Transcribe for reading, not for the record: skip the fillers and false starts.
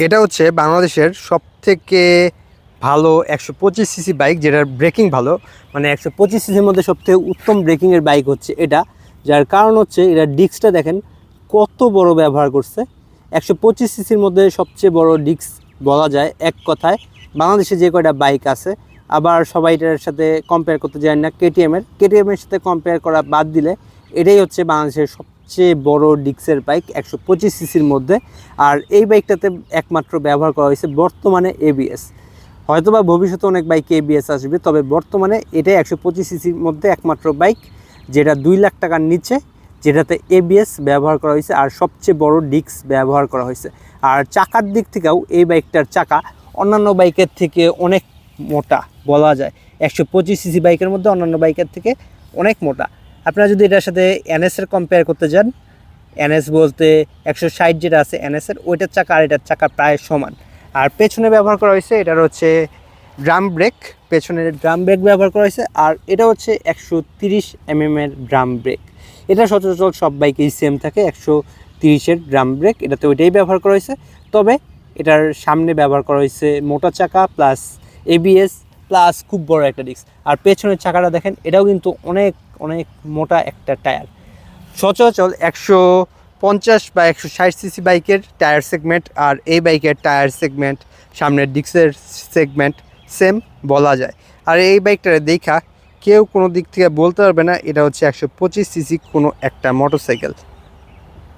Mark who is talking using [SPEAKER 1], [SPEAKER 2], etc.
[SPEAKER 1] এটা হচ্ছে বাংলাদেশের সবথেকে ভালো 125 সিসি বাইক, যেটার ব্রেকিং ভালো। মানে 125 সিসির মধ্যে সবথেকে উত্তম ব্রেকিংয়ের বাইক হচ্ছে এটা। যার কারণ হচ্ছে এটা ডিস্কটা দেখেন কত বড় ব্যবহার করছে। 125 সিসির মধ্যে সবচেয়ে বড় ডিস্ক বলা যায় এক কথায়। বাংলাদেশে যে কয়টা বাইক আছে, আবার সবাই এটার সাথে কম্পেয়ার করতে যায় না কেটিএমের সাথে কম্পেয়ার করা বাদ দিলে এটাই হচ্ছে বাংলাদেশের সবচেয়ে বড় ডিস্কের বাইক 125 সিসির মধ্যে। আর এই বাইকটাতে একমাত্র ব্যবহার করা হয়েছে বর্তমানে এবিএস। হয়তোবা ভবিষ্যতে অনেক বাইকে এবিএস আসবে, তবে বর্তমানে এটাই 125 সিসির মধ্যে একমাত্র বাইক যেটা 2 লাখ টাকার নিচে, যেটাতে এবিএস ব্যবহার করা হয়েছে আর সবচেয়ে বড় ডিস্ক ব্যবহার করা হয়েছে। আর চাকার দিক থেকেও এই বাইকটার চাকা অন্যান্য বাইকের থেকে অনেক মোটা বলা যায়। 125 সিসি বাইকের মধ্যে অন্যান্য বাইকের থেকে অনেক মোটা। আপনারা যদি এটার সাথে এনএসের কম্পেয়ার করতে যান, এনএস বলতে 160 যেটা আছে এনএসের, ওইটার চাকা আর এটার চাকা প্রায় সমান। আর পেছনে ব্যবহার করা হয়েছে এটার হচ্ছে ড্রাম ব্রেক, পেছনের ড্রাম ব্রেক ব্যবহার করা হয়েছে। আর এটা হচ্ছে 130 এর ড্রাম ব্রেক। এটা সচরাচর সব বাইকেই সেম থাকে, 130-এর ড্রাম ব্রেক, এটাতে ওইটাই ব্যবহার করা হয়েছে। তবে এটার সামনে ব্যবহার করা হয়েছে মোটা চাকা প্লাস এবিএস প্লাস খুব বড় একটা ডিস্ক। আর পেছনের চাকাটা দেখেন, এটাও কিন্তু অনেক অনেক মোটা একটা টায়ার। সচরাচর 150 বা 160 সিসি বাইকের টায়ার সেগমেন্ট আর এই বাইকের টায়ার সেগমেন্ট, সামনের ডিস্কের সেগমেন্ট সেম বলা যায়। আর এই বাইকটা দেখা কেউ কোনো দিক থেকে বলতে পারবে না এটা হচ্ছে 125 সিসি কোনো একটা মোটরসাইকেল।